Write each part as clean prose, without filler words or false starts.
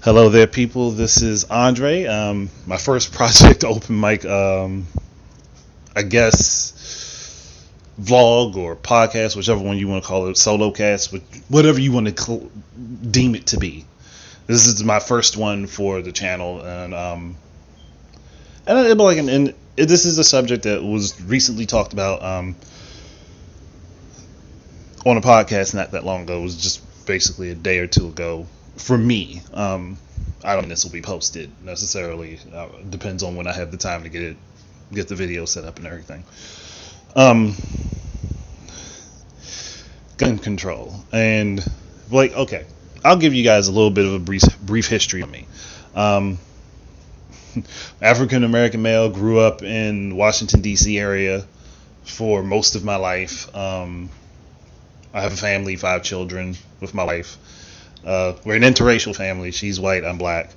Hello there, people. This is Andre. My first project open mic, I guess, vlog or podcast, whichever one you want to call it, solo cast, whatever you want to deem it to be. This is my first one for the channel, and this is a subject that was recently talked about on a podcast not that long ago. It was just basically a day or two ago. For me, I don't know when this will be posted necessarily. Depends on when I have the time to get the video set up and everything. Gun control, and okay, I'll give you guys a little bit of a brief history of me. African American male, grew up in Washington D.C. area for most of my life. I have a family, 5 children with my wife. We're an interracial family. She's white, I'm black,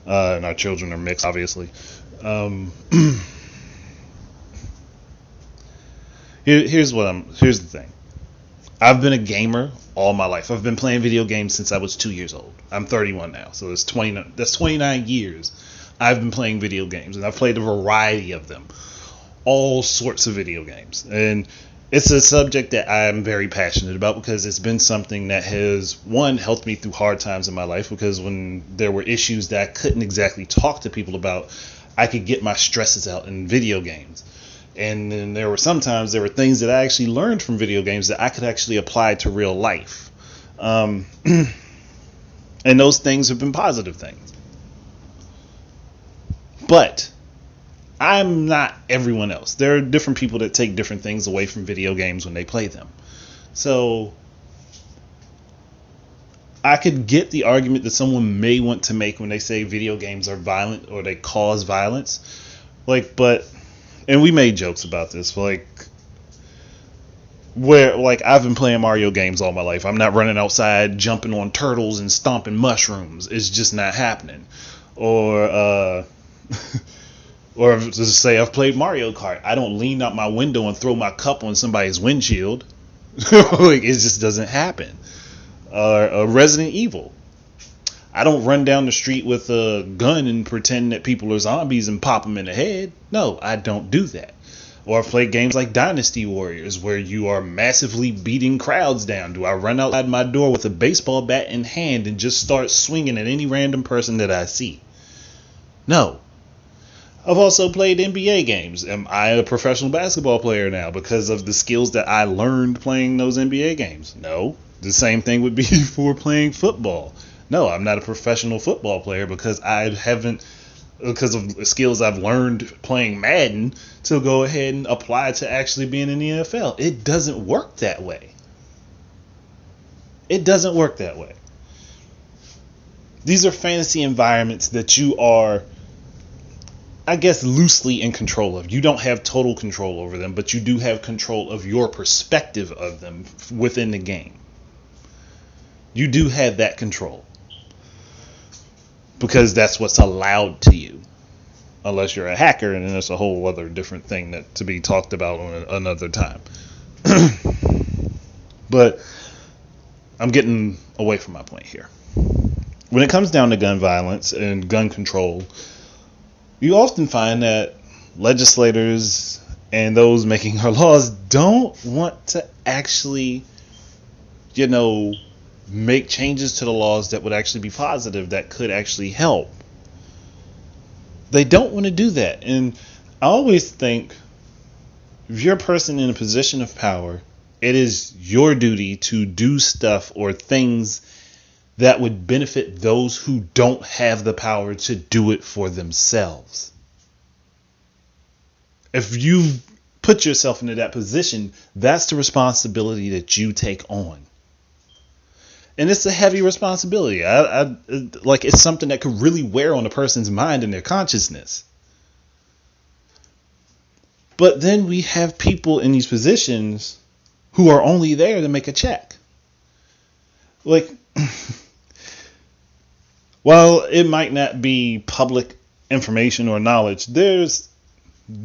and our children are mixed, obviously. Here's the thing. I've been a gamer all my life. I've been playing video games since I was 2 years old. I'm 31 now, so that's 29 years I've been playing video games, and I've played a variety of them, all sorts of video games, and it's a subject that I'm very passionate about because it's been something that has, one, helped me through hard times in my life, because when there were issues that I couldn't exactly talk to people about, I could get my stresses out in video games. And then there were things that I actually learned from video games that I could actually apply to real life. And those things have been positive things. But I'm not everyone else. There are different people that take different things away from video games when they play them. So I could get the argument that someone may want to make when they say video games are violent or they cause violence. And we made jokes about this, I've been playing Mario games all my life. I'm not running outside jumping on turtles and stomping mushrooms. It's just not happening. Or to say I've played Mario Kart. I don't lean out my window and throw my cup on somebody's windshield. It just doesn't happen. Resident Evil. I don't run down the street with a gun and pretend that people are zombies and pop them in the head. No, I don't do that. Or I've played games like Dynasty Warriors, where you are massively beating crowds down. Do I run outside my door with a baseball bat in hand and just start swinging at any random person that I see? No. I've also played NBA games. Am I a professional basketball player now because of the skills that I learned playing those NBA games? No. The same thing would be for playing football. No, I'm not a professional football player because because of the skills I've learned playing Madden to go ahead and apply to actually being in the NFL. It doesn't work that way. It doesn't work that way. These are fantasy environments that you are, I guess, loosely in control of. You don't have total control over them, but you do have control of your perspective of them within the game. You do have that control, because that's what's allowed to you, unless you're a hacker, and then it's a whole other different thing that to be talked about on another time. But I'm getting away from my point here. When it comes down to gun violence and gun control, you often find that legislators and those making our laws don't want to actually, make changes to the laws that would actually be positive, that could actually help. They don't want to do that. And I always think, if you're a person in a position of power, it is your duty to do stuff or things that would benefit those who don't have the power to do it for themselves. If you put yourself into that position, that's the responsibility that you take on. And it's a heavy responsibility. It's something that could really wear on a person's mind and their consciousness. But then we have people in these positions who are only there to make a check. While it might not be public information or knowledge, there's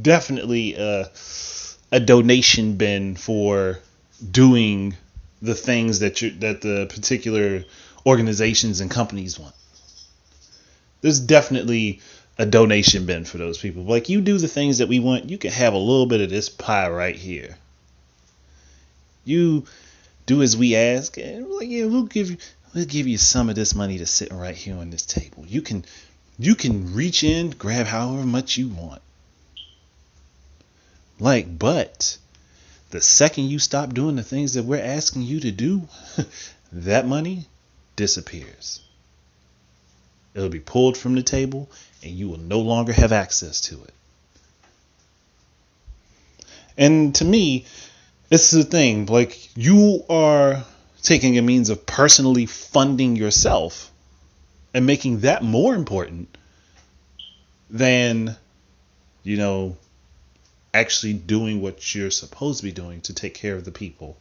definitely a donation bin for doing the things that the particular organizations and companies want. there's definitely a donation bin for those people. Like, you do the things that we want, you can have a little bit of this pie right here. You do as we ask, and we're like, yeah, we'll give you some of this money to sit right here on this table. You can reach in, grab however much you want. Like, but the second you stop doing the things that we're asking you to do, that money disappears. It'll be pulled from the table and you will no longer have access to it. And to me, it's the thing, like, you are taking a means of personally funding yourself and making that more important than, actually doing what you're supposed to be doing to take care of the people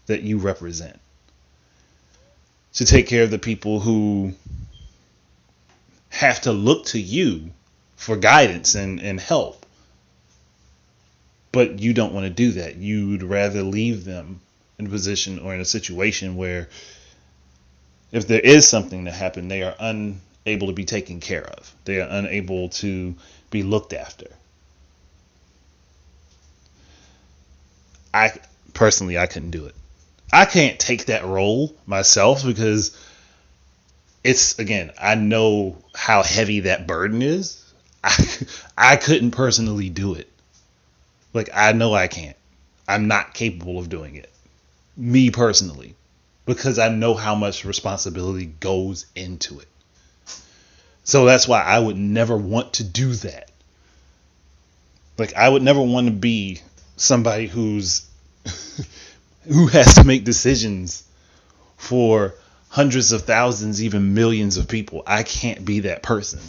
that you represent. To take care of the people who have to look to you for guidance and help. But you don't want to do that. You'd rather leave them in a position or in a situation where if there is something that happened, they are unable to be taken care of. They are unable to be looked after. I couldn't do it. I can't take that role myself because I know how heavy that burden is. I couldn't personally do it. Like, I know I can't. I'm not capable of doing it. Me personally. Because I know how much responsibility goes into it. So that's why I would never want to do that. Like, I would never want to be somebody who has to make decisions for hundreds of thousands, even millions of people. I can't be that person.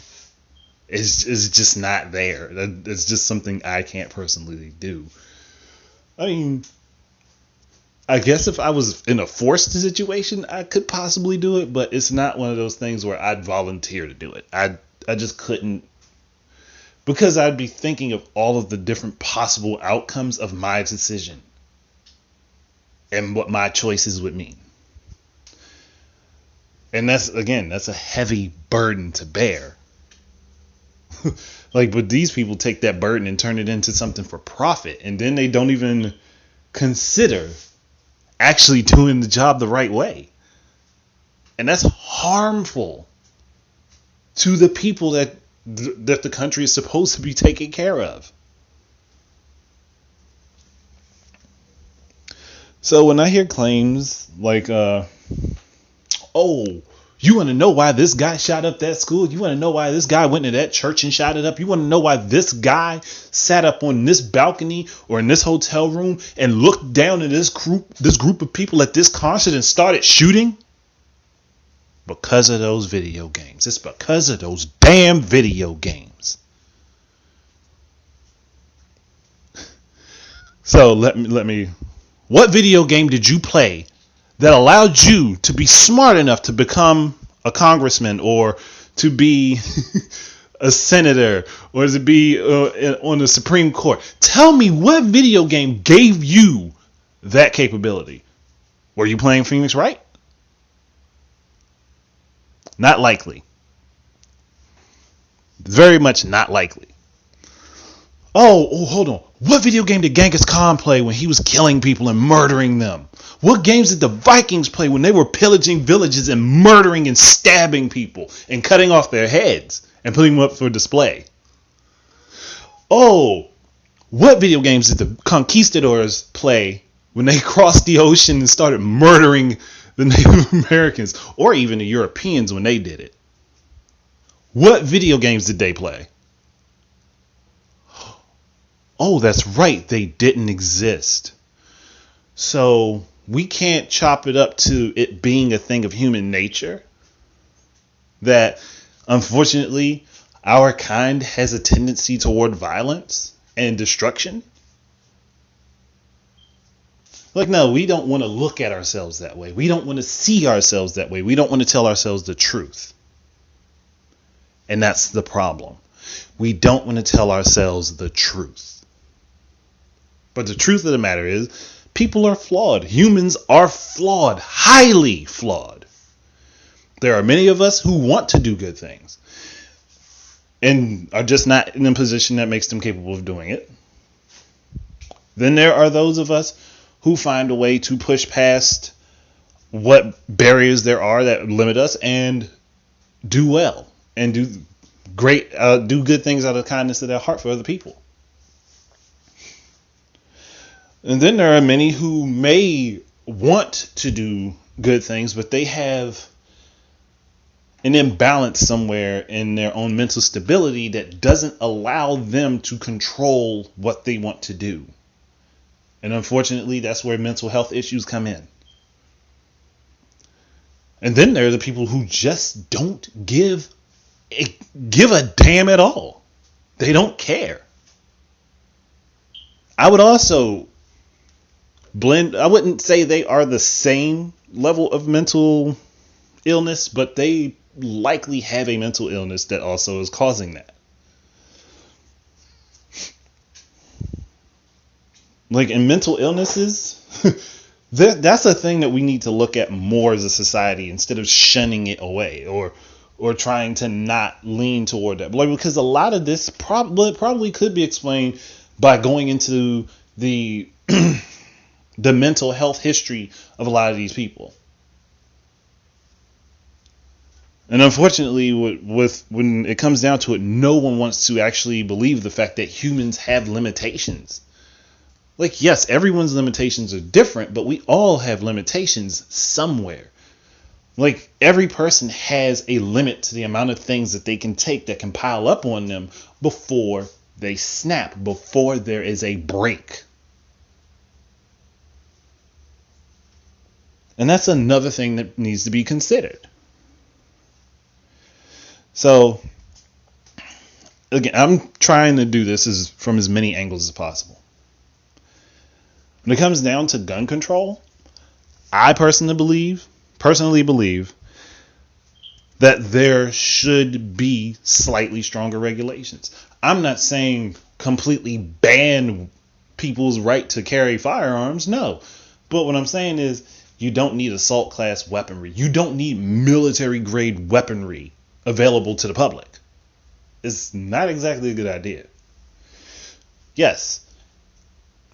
It's just not there. It's just something I can't personally do. I mean, I guess if I was in a forced situation, I could possibly do it, but it's not one of those things where I'd volunteer to do it. I just couldn't, because I'd be thinking of all of the different possible outcomes of my decision and what my choices would mean. And that's a heavy burden to bear. But these people take that burden and turn it into something for profit, and then they don't even consider actually doing the job the right way. And that's harmful to the people that the country is supposed to be taking care of. So when I hear claims like, you want to know why this guy shot up that school? You want to know why this guy went to that church and shot it up? You want to know why this guy sat up on this balcony or in this hotel room and looked down at this group of people at this concert and started shooting? Because of those video games. It's because of those damn video games. So let me. What video game did you play that allowed you to be smart enough to become a congressman or to be a senator or to be on the Supreme Court? Tell me what video game gave you that capability. Were you playing Phoenix Wright? Not likely. Very much not likely. Oh, hold on. What video game did Genghis Khan play when he was killing people and murdering them? What games did the Vikings play when they were pillaging villages and murdering and stabbing people and cutting off their heads and putting them up for display? Oh, what video games did the conquistadors play when they crossed the ocean and started murdering the Native Americans or even the Europeans when they did it? What video games did they play? Oh, that's right. They didn't exist. So we can't chop it up to it being a thing of human nature that, unfortunately, our kind has a tendency toward violence and destruction. Like, no, we don't want to look at ourselves that way. We don't want to see ourselves that way. We don't want to tell ourselves the truth. And that's the problem. We don't want to tell ourselves the truth. But the truth of the matter is, people are flawed. Humans are flawed, highly flawed. There are many of us who want to do good things and are just not in a position that makes them capable of doing it. Then there are those of us who find a way to push past what barriers there are that limit us and do well and do good things out of the kindness of their heart for other people. And then there are many who may want to do good things, but they have an imbalance somewhere in their own mental stability that doesn't allow them to control what they want to do. And unfortunately, that's where mental health issues come in. And then there are the people who just don't give a damn at all. They don't care. I would also I wouldn't say they are the same level of mental illness, but they likely have a mental illness that also is causing that. Like in mental illnesses, that's a thing that we need to look at more as a society instead of shunning it away or trying to not lean toward that. Like, because a lot of this probably could be explained by going into the the mental health history of a lot of these people. And unfortunately, when it comes down to it, no one wants to actually believe the fact that humans have limitations. Like, yes, everyone's limitations are different, but we all have limitations somewhere. Like, every person has a limit to the amount of things that they can take that can pile up on them before they snap, before there is a break. And that's another thing that needs to be considered. So, again, I'm trying to do this from as many angles as possible. When it comes down to gun control, I personally believe that there should be slightly stronger regulations. I'm not saying completely ban people's right to carry firearms, no. But what I'm saying is you don't need assault class weaponry. You don't need military grade weaponry available to the public. It's not exactly a good idea. Yes,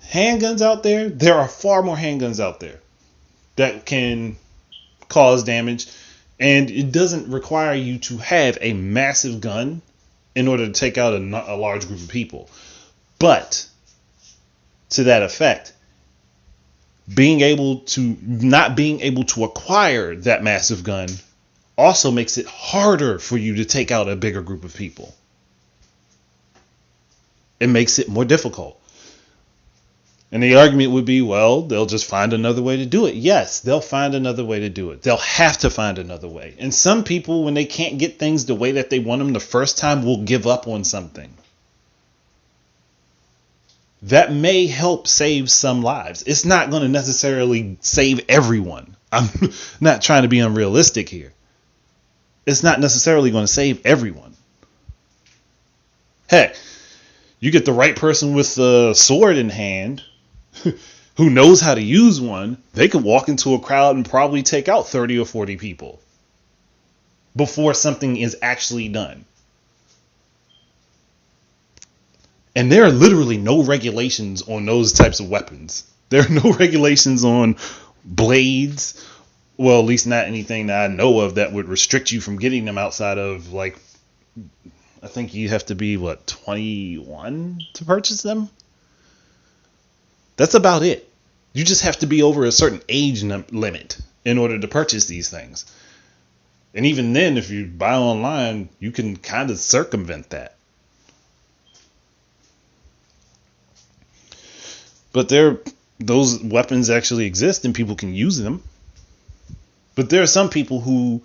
handguns out there are far more handguns out there that can cause damage, and it doesn't require you to have a massive gun in order to take out a large group of people. But to that effect, not being able to acquire that massive gun also makes it harder for you to take out a bigger group of people. It makes it more difficult. And the argument would be, well, they'll just find another way to do it. Yes, they'll find another way to do it. They'll have to find another way. And some people, when they can't get things the way that they want them the first time, will give up on something. That may help save some lives. It's not going to necessarily save everyone. I'm not trying to be unrealistic here. It's not necessarily going to save everyone. Heck, you get the right person with a sword in hand who knows how to use one, they could walk into a crowd and probably take out 30 or 40 people before something is actually done. And there are literally no regulations on those types of weapons. There are no regulations on blades. Well, at least not anything that I know of that would restrict you from getting them outside of, like, I think you have to be, 21 to purchase them? That's about it. You just have to be over a certain age limit in order to purchase these things. And even then, if you buy online, you can kind of circumvent that. But those weapons actually exist and people can use them. But there are some people who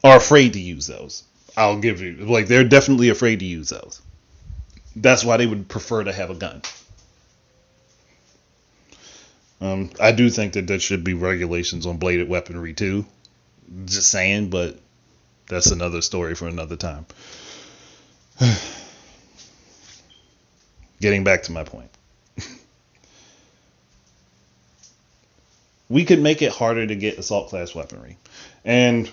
are afraid to use those. I'll give you, they're definitely afraid to use those. That's why they would prefer to have a gun. I do think that there should be regulations on bladed weaponry too. Just saying, but that's another story for another time. Getting back to my point. we could make it harder to get assault class weaponry. And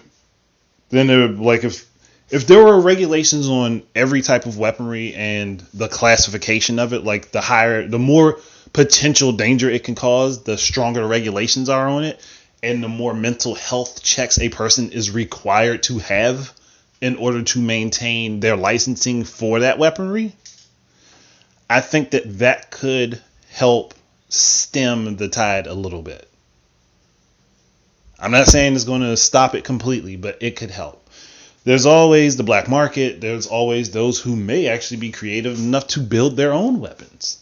then there would, like, if there were regulations on every type of weaponry and the classification of it, like the more potential danger it can cause, the stronger the regulations are on it, and the more mental health checks a person is required to have in order to maintain their licensing for that weaponry, I think that could help stem the tide a little bit. I'm not saying it's going to stop it completely, but it could help. There's always the black market. There's always those who may actually be creative enough to build their own weapons.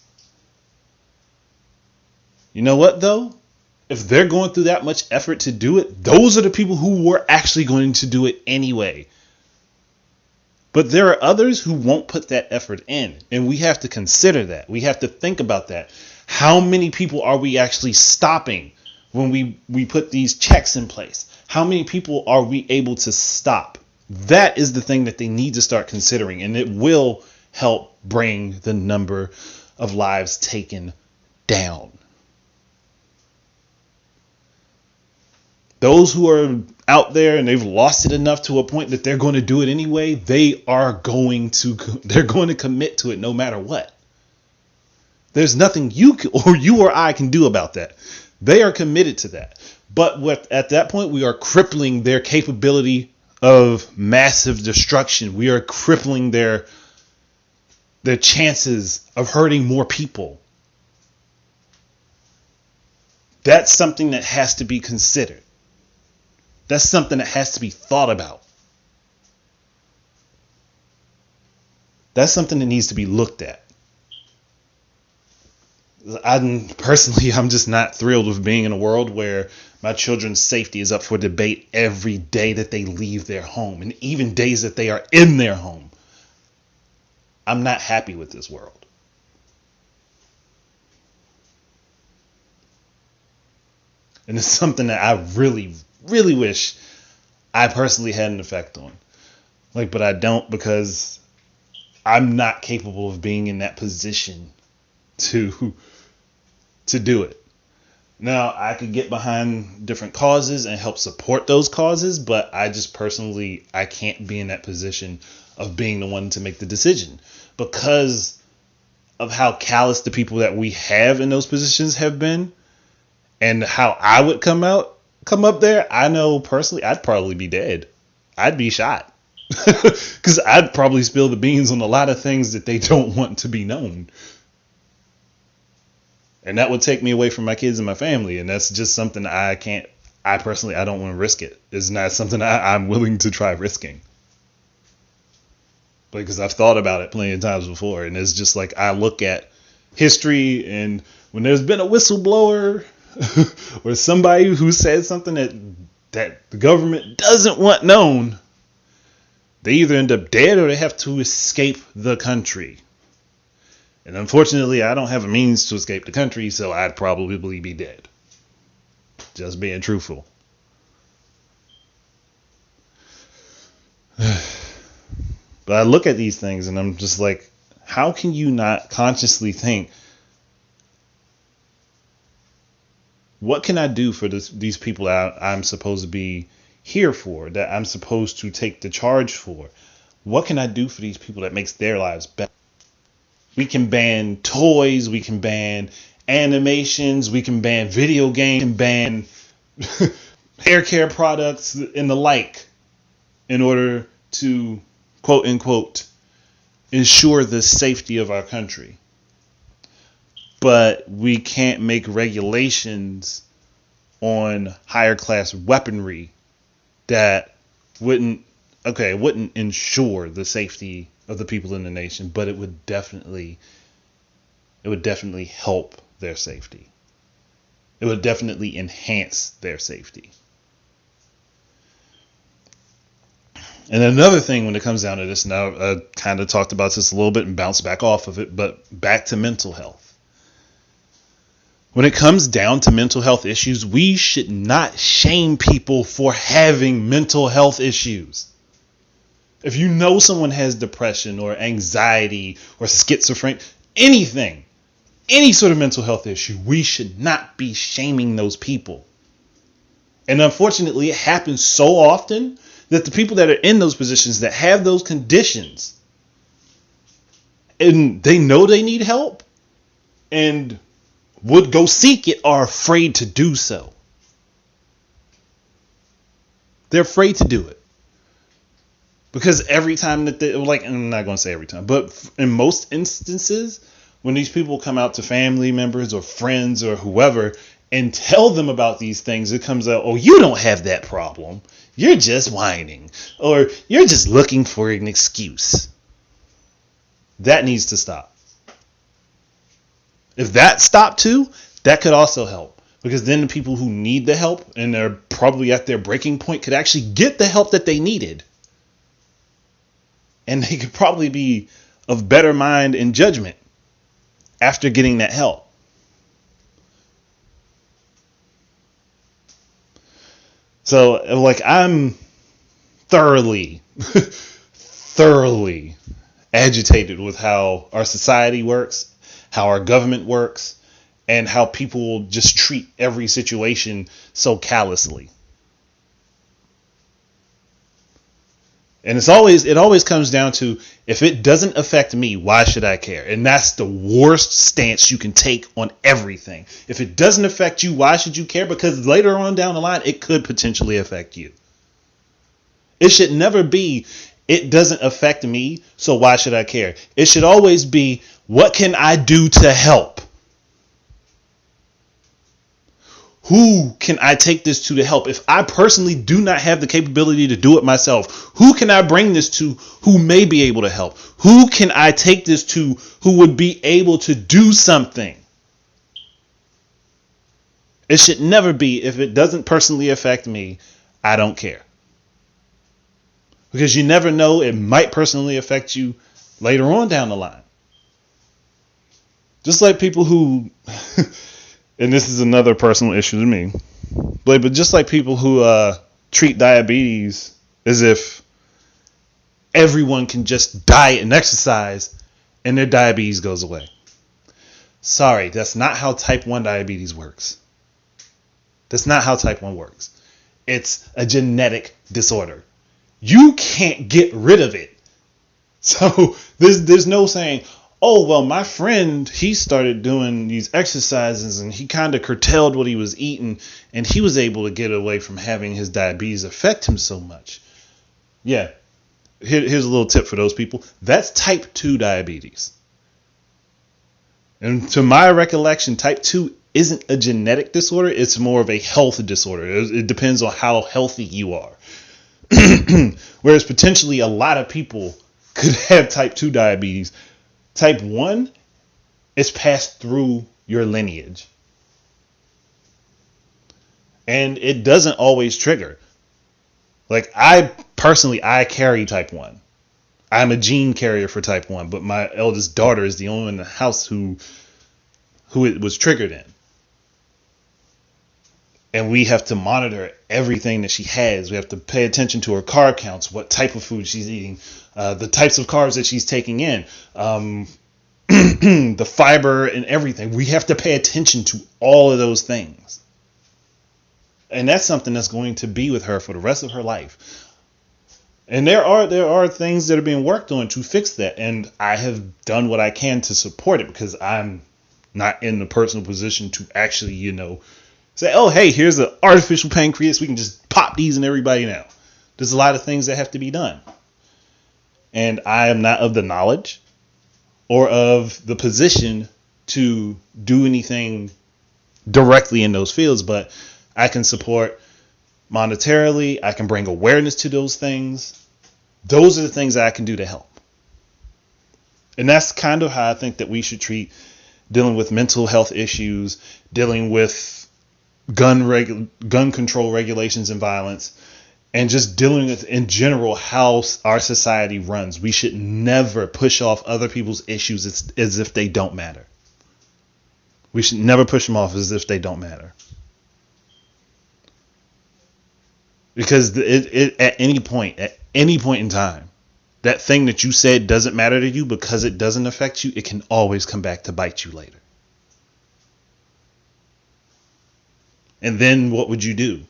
You know what, though? If they're going through that much effort to do it, those are the people who were actually going to do it anyway. But there are others who won't put that effort in, and we have to consider that. We have to think about that. How many people are we actually stopping when we put these checks in place? How many people are we able to stop? That is the thing that they need to start considering, and it will help bring the number of lives taken down. Those who are out there and they've lost it enough to a point that they're going to do it anyway, they're going to commit to it no matter what. There's nothing you or I can do about that. They are committed to that. But at that point, we are crippling their capability of massive destruction. We are crippling their chances of hurting more people. That's something that has to be considered. That's something that has to be thought about. That's something that needs to be looked at. I'm just not thrilled with being in a world where my children's safety is up for debate every day that they leave their home, and even days that they are in their home. I'm not happy with this world. And it's something that I really, really wish I personally had an effect on. But I don't, because I'm not capable of being in that position to do it. Now, I could get behind different causes and help support those causes, but I just personally, I can't be in that position of being the one to make the decision because of how callous the people that we have in those positions have been and how I would come up there. I know personally, I'd probably be dead. I'd be shot because I'd probably spill the beans on a lot of things that they don't want to be known. And that would take me away from my kids and my family. And that's just something I don't want to risk it. It's not something I'm willing to try risking. Because I've thought about it plenty of times before. And it's just like I look at history, and when there's been a whistleblower or somebody who said something that the government doesn't want known, they either end up dead or they have to escape the country. And unfortunately, I don't have a means to escape the country, so I'd probably be dead. Just being truthful. But I look at these things and I'm just like, how can you not consciously think, what can I do for these people that I'm supposed to be here for, that I'm supposed to take the charge for? What can I do for these people that makes their lives better? We can ban toys, we can ban animations, we can ban video games, we can ban hair care products and the like in order to, quote unquote, ensure the safety of our country. But we can't make regulations on higher class weaponry that wouldn't ensure the safety of the people in the nation, but it would definitely help their safety. It would definitely enhance their safety. And another thing when it comes down to this, now I kind of talked about this a little bit and bounced back off of it, but back to mental health. When it comes down to mental health issues, we should not shame people for having mental health issues. If you know someone has depression or anxiety or schizophrenia, anything, any sort of mental health issue, we should not be shaming those people. And unfortunately, it happens so often that the people that are in those positions that have those conditions and they know they need help and would go seek it are afraid to do so. They're afraid to do it. Because every time that they, like, I'm not going to say every time, but in most instances, when these people come out to family members or friends or whoever and tell them about these things, it comes out, oh, you don't have that problem. You're just whining. Or you're just looking for an excuse. That needs to stop. If that stopped too, that could also help. Because then the people who need the help and they're probably at their breaking point could actually get the help that they needed. And they could probably be of better mind and judgment after getting that help. So, like, I'm thoroughly agitated with how our society works, how our government works, and how people just treat every situation so callously. And it always comes down to, if it doesn't affect me, why should I care? And that's the worst stance you can take on everything. If it doesn't affect you, why should you care? Because later on down the line, it could potentially affect you. It should never be, it doesn't affect me, so why should I care? It should always be, what can I do to help? Who can I take this to help? If I personally do not have the capability to do it myself, who can I bring this to who may be able to help? Who can I take this to who would be able to do something? It should never be, if it doesn't personally affect me, I don't care. Because you never know, it might personally affect you later on down the line. Just like people who... and this is another personal issue to me, but just like people who treat diabetes as if everyone can just diet and exercise and their diabetes goes away. Sorry, that's not how type 1 diabetes works. That's not how type 1 works. It's a genetic disorder. You can't get rid of it. So there's no saying, oh, well, my friend, he started doing these exercises and he kind of curtailed what he was eating and he was able to get away from having his diabetes affect him so much. Yeah. Here's a little tip for those people. That's type 2 diabetes. And to my recollection, type 2 isn't a genetic disorder. It's more of a health disorder. It depends on how healthy you are. Whereas potentially a lot of people could have type 2 diabetes. Type 1 is passed through your lineage. And it doesn't always trigger. Like, I carry type 1. I'm a gene carrier for type 1, but my eldest daughter is the only one in the house who it was triggered in. And we have to monitor everything that she has. We have to pay attention to her carb counts, what type of food she's eating, the types of carbs that she's taking in, the fiber and everything. We have to pay attention to all of those things. And that's something that's going to be with her for the rest of her life. And there are things that are being worked on to fix that. And I have done what I can to support it, because I'm not in the personal position to actually, say, oh, hey, here's an artificial pancreas. We can just pop these in everybody now. There's a lot of things that have to be done. And I am not of the knowledge or of the position to do anything directly in those fields, but I can support monetarily. I can bring awareness to those things. Those are the things that I can do to help. And that's kind of how I think that we should treat dealing with mental health issues, dealing with gun control regulations and violence, and just dealing with, in general, how our society runs. We should never push off other people's issues as if they don't matter. We should never push them off as if they don't matter. Because at any point in time, that thing that you said doesn't matter to you because it doesn't affect you, it can always come back to bite you later. And then what would you do?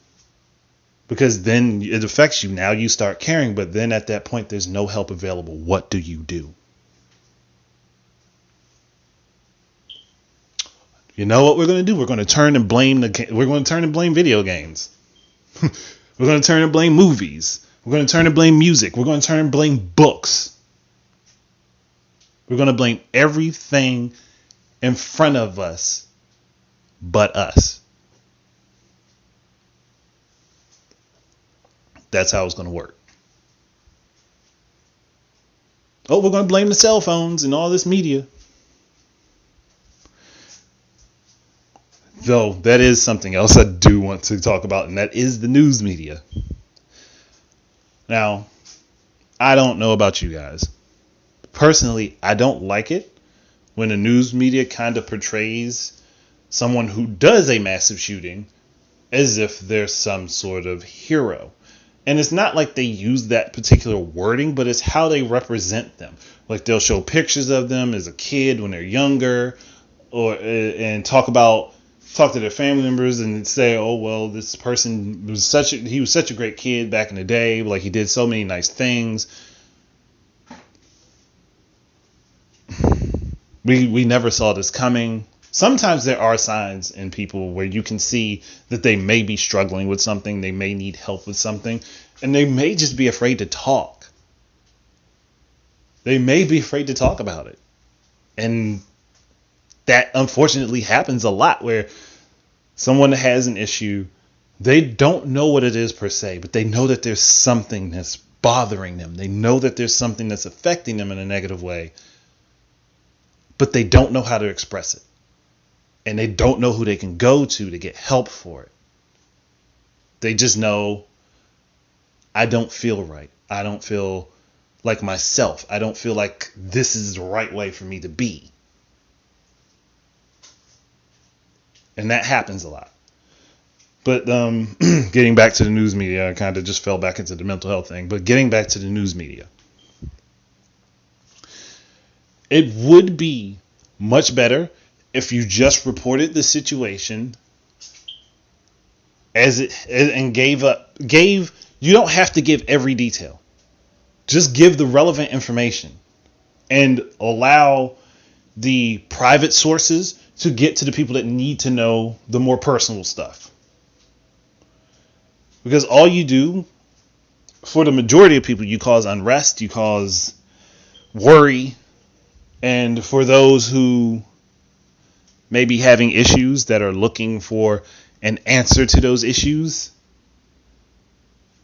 Because then it affects you. Now you start caring, but then at that point, there's no help available. What do you do? You know what we're going to do? We're going to turn and blame video games. We're going to turn and blame movies. We're going to turn and blame music. We're going to turn and blame books. We're going to blame everything in front of us but us. That's how it's going to work. Oh, we're going to blame the cell phones and all this media. Though that is something else I do want to talk about, and that is the news media. Now, I don't know about you guys. Personally, I don't like it when the news media kind of portrays someone who does a massive shooting as if they're some sort of hero. And it's not like they use that particular wording, but it's how they represent them. Like they'll show pictures of them as a kid when they're younger, and talk to their family members and say, oh, well, this person was such a great kid back in the day. Like he did so many nice things. We never saw this coming. Sometimes there are signs in people where you can see that they may be struggling with something. They may need help with something, and they may just be afraid to talk. They may be afraid to talk about it. And that unfortunately happens a lot, where someone has an issue, they don't know what it is per se, but they know that there's something that's bothering them. They know that there's something that's affecting them in a negative way, but they don't know how to express it. And they don't know who they can go to get help for it. They just know, I don't feel right. I don't feel like myself. I don't feel like this is the right way for me to be. And that happens a lot. But getting back to the news media, I kind of just fell back into the mental health thing. But getting back to the news media, it would be much better if you just reported the situation as it and gave. You don't have to give every detail. Just give the relevant information and allow the private sources to get to the people that need to know the more personal stuff. Because all you do, for the majority of people, you cause unrest, you cause worry, and for those who may be having issues that are looking for an answer to those issues,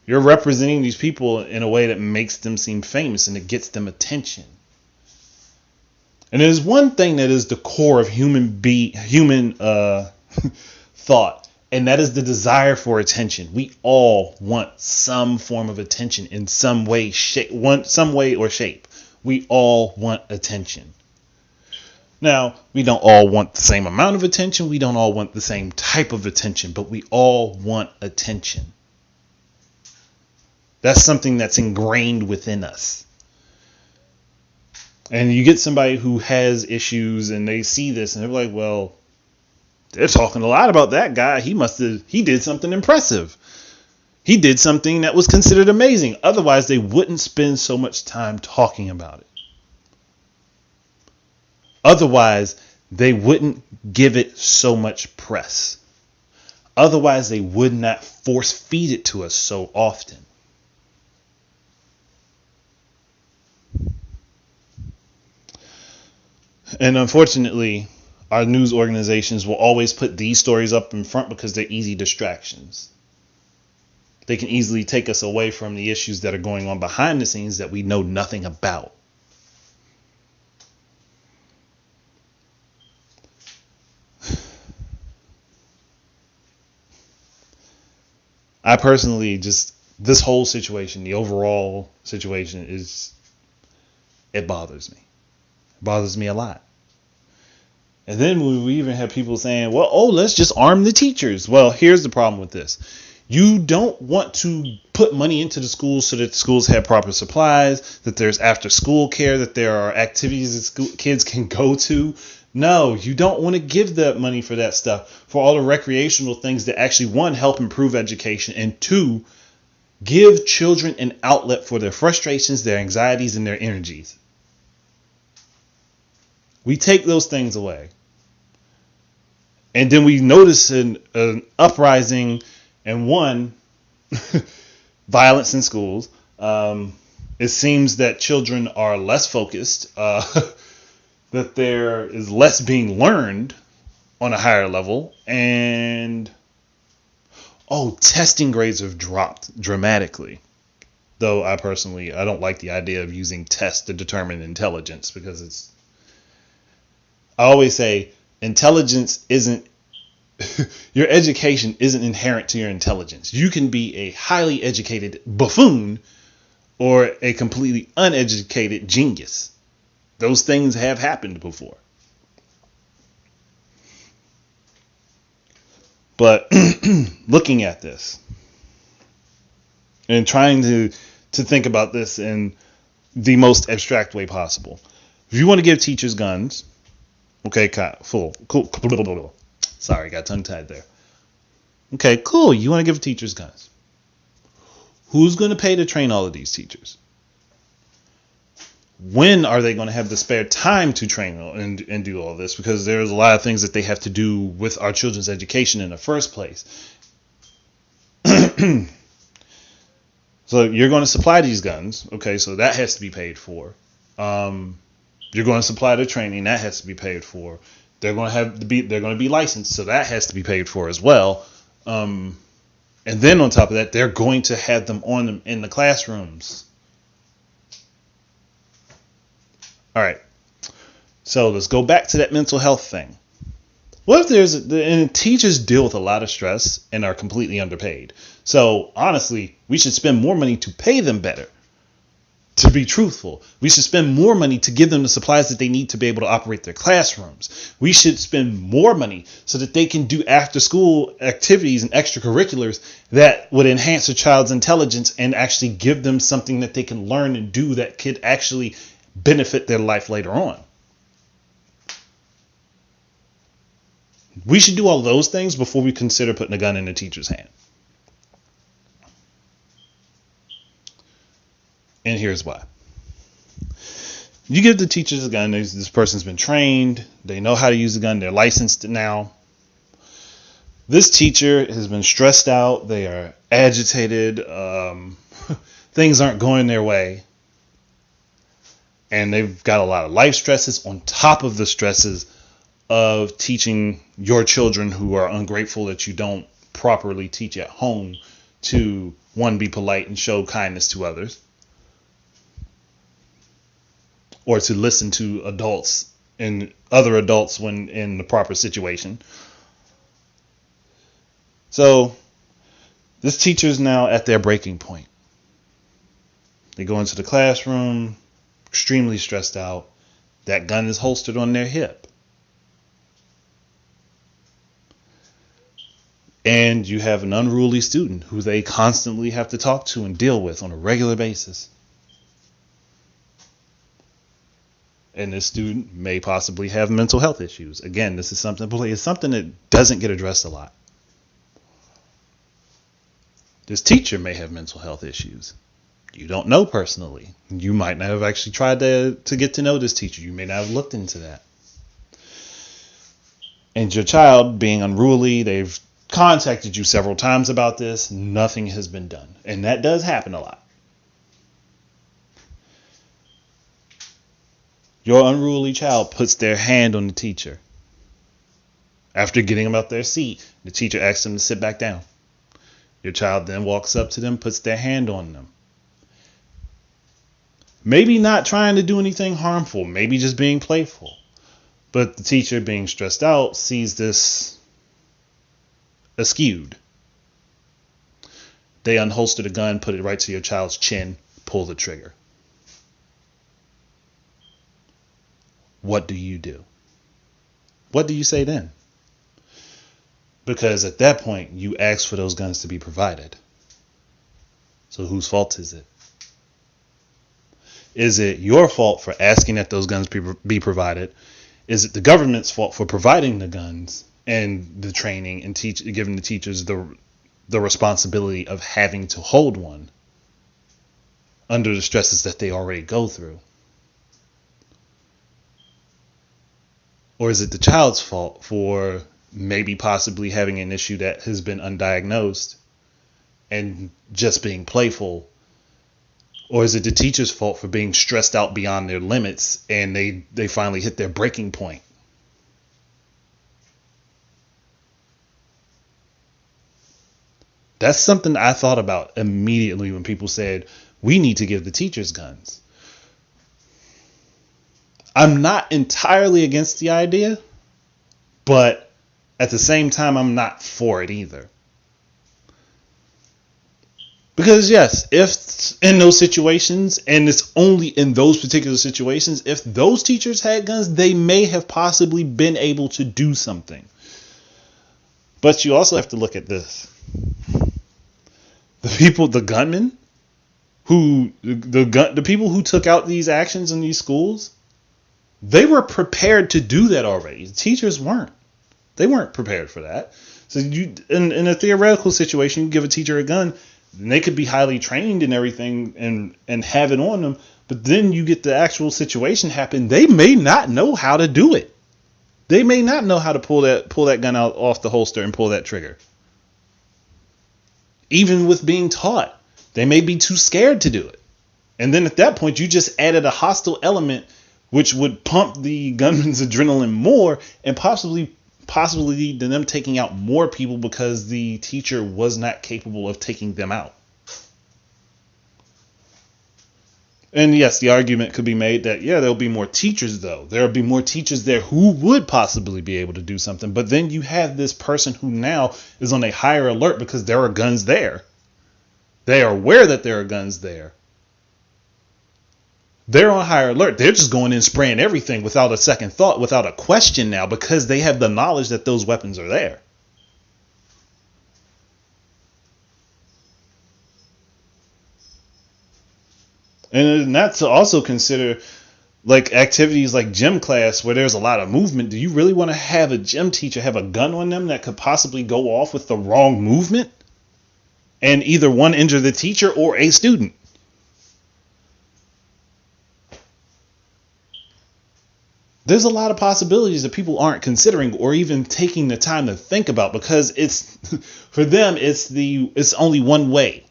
you're representing these people in a way that makes them seem famous and it gets them attention. And there's one thing that is the core of human thought, and that is the desire for attention. We all want some form of attention in some way, or shape. We all want attention. Now, we don't all want the same amount of attention. We don't all want the same type of attention, but we all want attention. That's something that's ingrained within us. And you get somebody who has issues and they see this and they're like, well, they're talking a lot about that guy. He did something impressive. He did something that was considered amazing. Otherwise, they wouldn't spend so much time talking about it. Otherwise, they wouldn't give it so much press. Otherwise, they would not force feed it to us so often. And unfortunately, our news organizations will always put these stories up in front because they're easy distractions. They can easily take us away from the issues that are going on behind the scenes that we know nothing about. I personally this whole situation, the overall situation it bothers me. It bothers me a lot. And then we even have people saying, well, let's just arm the teachers. Well, here's the problem with this. You don't want to put money into the schools so that the schools have proper supplies, that there's after school care, that there are activities that kids can go to, No, you don't want to give that money for that stuff, for all the recreational things that actually, one, help improve education, and two, give children an outlet for their frustrations, their anxieties, and their energies. We take those things away. And then we notice an uprising and one, violence in schools. It seems that children are less focused, that there is less being learned on a higher level, and testing grades have dropped dramatically. Though I don't like the idea of using tests to determine intelligence, because I always say intelligence isn't, your education isn't inherent to your intelligence. You can be a highly educated buffoon or a completely uneducated genius. Those things have happened before. But looking at this and trying to think about this in the most abstract way possible. If you want to give teachers guns, okay, cool. Sorry, got tongue tied there. Okay, cool. You want to give teachers guns. Who's going to pay to train all of these teachers? When are they going to have the spare time to train and do all this? Because there's a lot of things that they have to do with our children's education in the first place. So you're going to supply these guns. Okay, so that has to be paid for. You're going to supply the training. That has to be paid for. They're going to be licensed. So that has to be paid for as well. And then on top of that, they're going to have them on them in the classrooms. All right, so let's go back to that mental health thing. What if and teachers deal with a lot of stress and are completely underpaid. So honestly, we should spend more money to pay them better. To be truthful, we should spend more money to give them the supplies that they need to be able to operate their classrooms. We should spend more money so that they can do after school activities and extracurriculars that would enhance a child's intelligence and actually give them something that they can learn and do that could actually benefit their life later on. We should do all those things before we consider putting a gun in a teacher's hand. And here's why. You give the teachers a gun. This person's been trained. They know how to use the gun. They're licensed now. This teacher has been stressed out. They are agitated. Things aren't going their way. And they've got a lot of life stresses on top of the stresses of teaching your children who are ungrateful that you don't properly teach at home to, one, be polite and show kindness to others, or to listen to adults and other adults when in the proper situation. So this teacher is now at their breaking point. They go into the classroom, extremely stressed out. That gun is holstered on their hip. And you have an unruly student who they constantly have to talk to and deal with on a regular basis. And this student may possibly have mental health issues. Again, this is something that doesn't get addressed a lot. This teacher may have mental health issues. You don't know personally. You might not have actually tried to get to know this teacher. You may not have looked into that. And your child being unruly, they've contacted you several times about this. Nothing has been done. And that does happen a lot. Your unruly child puts their hand on the teacher. After getting them out their seat, the teacher asks them to sit back down. Your child then walks up to them, puts their hand on them. Maybe not trying to do anything harmful, maybe just being playful. But the teacher, being stressed out, sees this askewed. They unholster the gun, put it right to your child's chin, pull the trigger. What do you do? What do you say then? Because at that point, you ask for those guns to be provided. So whose fault is it? Is it your fault for asking that those guns be provided? Is it the government's fault for providing the guns and the training and giving the teachers the responsibility of having to hold one under the stresses that they already go through? Or is it the child's fault for maybe possibly having an issue that has been undiagnosed and just being playful? Or is it the teacher's fault for being stressed out beyond their limits and they finally hit their breaking point? That's something I thought about immediately when people said, we need to give the teachers guns. I'm not entirely against the idea, but at the same time, I'm not for it either. Because yes, if in those situations, and it's only in those particular situations, if those teachers had guns, they may have possibly been able to do something. But you also have to look at this. The gunmen, the people who took out these actions in these schools, they were prepared to do that already. The teachers weren't. They weren't prepared for that. So in a theoretical situation, you give a teacher a gun, and they could be highly trained and everything and have it on them. But then you get the actual situation happen. They may not know how to do it. They may not know how to pull that gun out off the holster and pull that trigger. Even with being taught, they may be too scared to do it. And then at that point, you just added a hostile element which would pump the gunman's adrenaline more and possibly lead to them taking out more people because the teacher was not capable of taking them out. And yes, the argument could be made that, yeah, there'll be more teachers, though. There'll be more teachers there who would possibly be able to do something. But then you have this person who now is on a higher alert because there are guns there. They are aware that there are guns there. They're on higher alert. They're just going in spraying everything without a second thought, without a question now, because they have the knowledge that those weapons are there. And not to also consider like activities like gym class where there's a lot of movement. Do you really want to have a gym teacher have a gun on them that could possibly go off with the wrong movement and either one injure the teacher or a student? There's a lot of possibilities that people aren't considering or even taking the time to think about, because it's for them, it's only one way.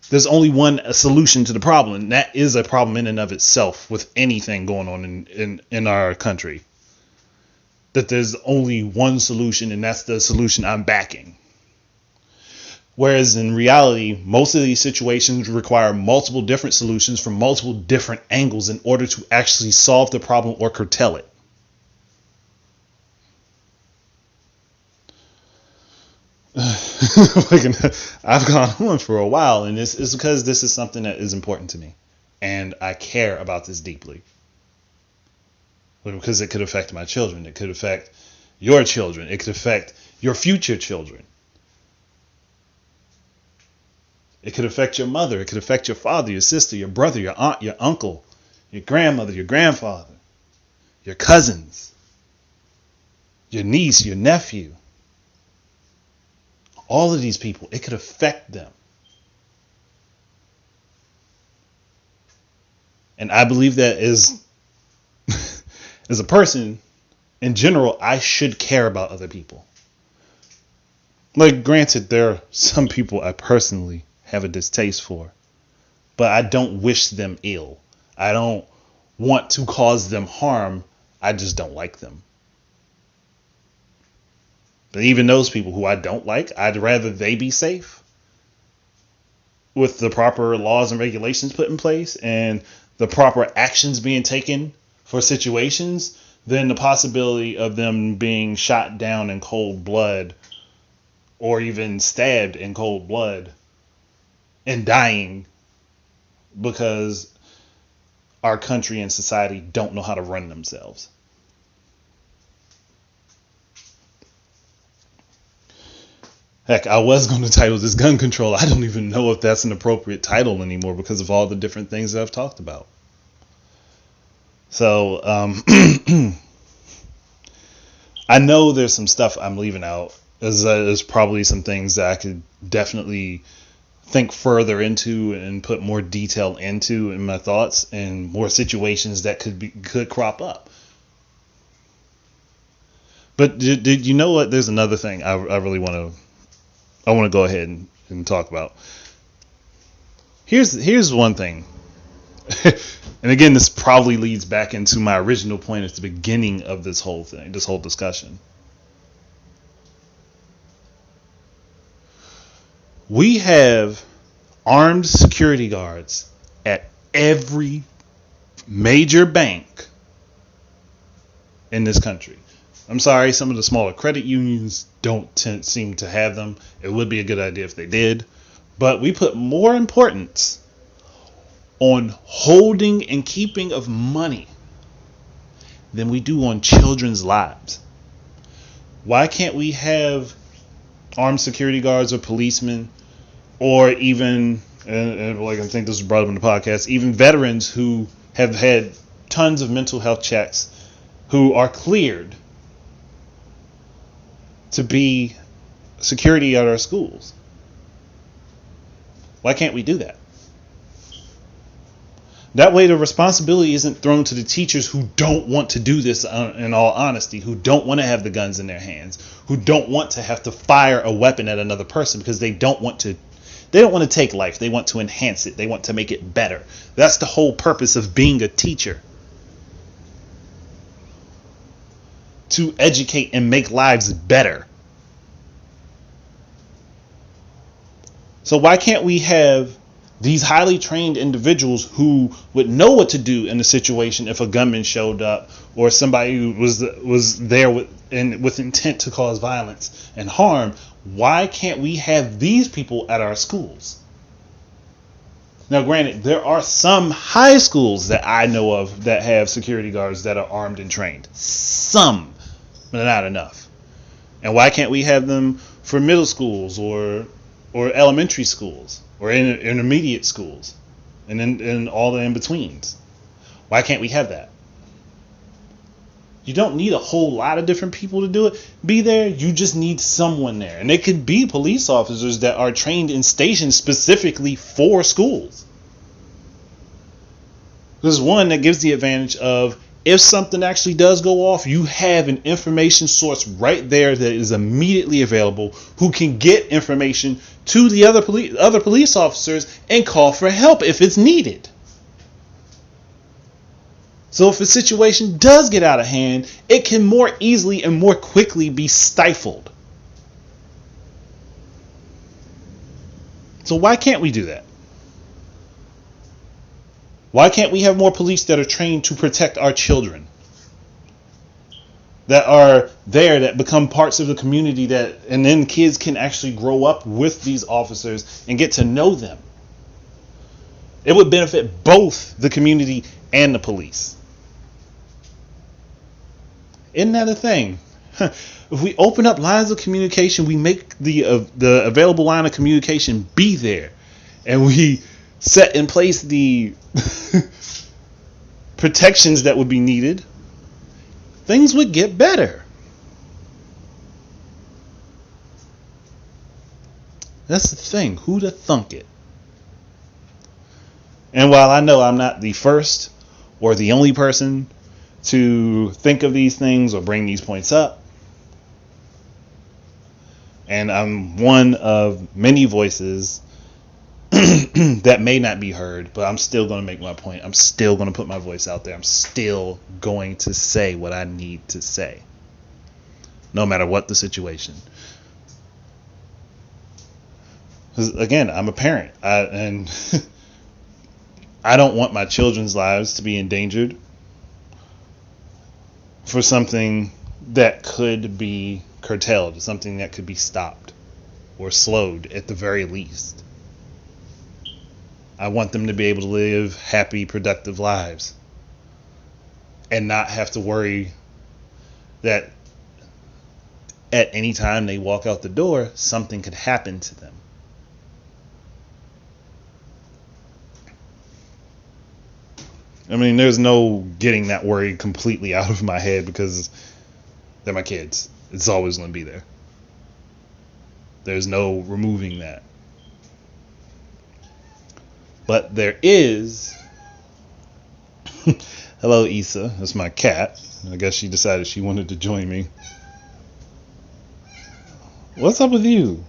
There's only one solution to the problem, and that is a problem in and of itself with anything going on in our country. That there's only one solution, and that's the solution I'm backing. Whereas in reality, most of these situations require multiple different solutions from multiple different angles in order to actually solve the problem or curtail it. I've gone on for a while, and it's because this is something that is important to me, and I care about this deeply. Because it could affect my children, it could affect your children, it could affect your future children. It could affect your mother. It could affect your father, your sister, your brother, your aunt, your uncle, your grandmother, your grandfather, your cousins, your niece, your nephew. All of these people, it could affect them. And I believe that as a person, in general, I should care about other people. Like, granted, there are some people I personally have a distaste for, but I don't wish them ill. I don't want to cause them harm. I just don't like them. But even those people who I don't like, I'd rather they be safe with the proper laws and regulations put in place and the proper actions being taken for situations than the possibility of them being shot down in cold blood or even stabbed in cold blood and dying because our country and society don't know how to run themselves. Heck, I was going to title this gun control. I don't even know if that's an appropriate title anymore because of all the different things that I've talked about. So, I know there's some stuff I'm leaving out. There's probably some things that I could definitely think further into and put more detail into in my thoughts, and more situations that could crop up. But did you know what? There's another thing I really want to go ahead and talk about. Here's one thing. And again, this probably leads back into my original point at the beginning of this whole thing, this whole discussion. We have armed security guards at every major bank in this country. I'm sorry, some of the smaller credit unions don't seem to have them. It would be a good idea if they did. But we put more importance on holding and keeping of money than we do on children's lives. Why can't we have armed security guards or policemen, or even, and like I think this was brought up in the podcast, even veterans who have had tons of mental health checks, who are cleared to be security at our schools? Why can't we do that? That way the responsibility isn't thrown to the teachers who don't want to do this, in all honesty, who don't want to have the guns in their hands, who don't want to have to fire a weapon at another person because they don't want to take life. They want to enhance it. They want to make it better. That's the whole purpose of being a teacher. To educate and make lives better. So why can't we have these highly trained individuals who would know what to do in a situation if a gunman showed up, or somebody who was there with intent to cause violence and harm? Why can't we have these people at our schools? Now, granted, there are some high schools that I know of that have security guards that are armed and trained. Some, but not enough. And why can't we have them for middle schools or elementary schools or intermediate schools and all the in-betweens? Why can't we have that? You don't need a whole lot of different people to do it. Be there. You just need someone there. And it could be police officers that are trained and stationed specifically for schools. There's one that gives the advantage of, if something actually does go off, you have an information source right there that is immediately available, who can get information to the other police officers and call for help if it's needed. So if a situation does get out of hand, it can more easily and more quickly be stifled. So why can't we do that? Why can't we have more police that are trained to protect our children? That are there, that become parts of the community, and then kids can actually grow up with these officers and get to know them. It would benefit both the community and the police. Isn't that a thing? If we open up lines of communication, we make the available line of communication be there, and we set in place the protections that would be needed, things would get better. That's the thing. Who'd have thunk it? And while I know I'm not the first or the only person to think of these things or bring these points up, and I'm one of many voices that may not be heard, but I'm still going to make my point. I'm still going to put my voice out there. I'm still going to say what I need to say, no matter what the situation. Because again, I'm a parent, and I don't want my children's lives to be endangered for something that could be curtailed, something that could be stopped or slowed at the very least. I want them to be able to live happy, productive lives and not have to worry that at any time they walk out the door, something could happen to them. I mean, there's no getting that worry completely out of my head, because They're my kids. It's always going to be there. There's no removing that. But there is. Hello, Issa. That's my cat. I guess she decided she wanted to join me. What's up with you?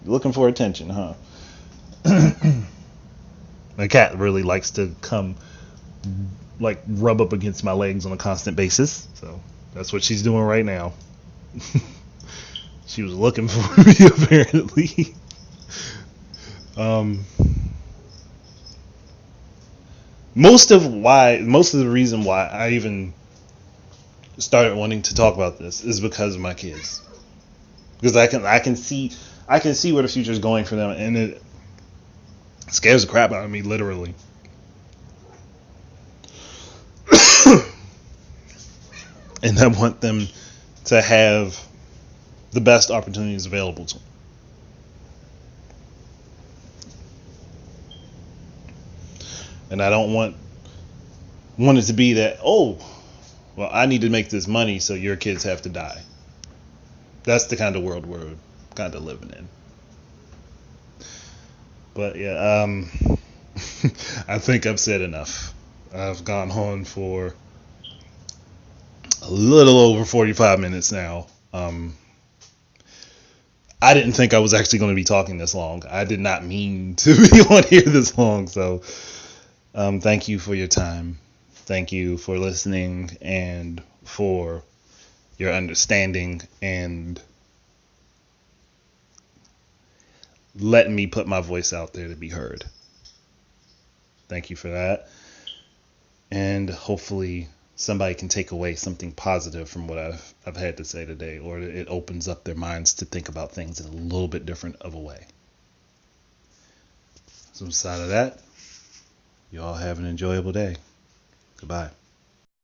Looking for attention, huh? My cat really likes to come, like, rub up against my legs on a constant basis. So that's what she's doing right now. She was looking for me, apparently. Most of the reason why I even started wanting to talk about this is because of my kids. Because I can see where the future is going for them, and it scares the crap out of me, literally. And I want them to have the best opportunities available to them. And I don't want it to be that, oh, well, I need to make this money, so your kids have to die. That's the kind of world we're kind of living in. But yeah, I think I've said enough. I've gone on for a little over 45 minutes now. I didn't think I was actually going to be talking this long. I did not mean to be on here this long. So thank you for your time. Thank you for listening and for your understanding and letting me put my voice out there to be heard. Thank you for that. And hopefully somebody can take away something positive from what I've had to say today, or it opens up their minds to think about things in a little bit different of a way. So beside of that, you all have an enjoyable day. Goodbye.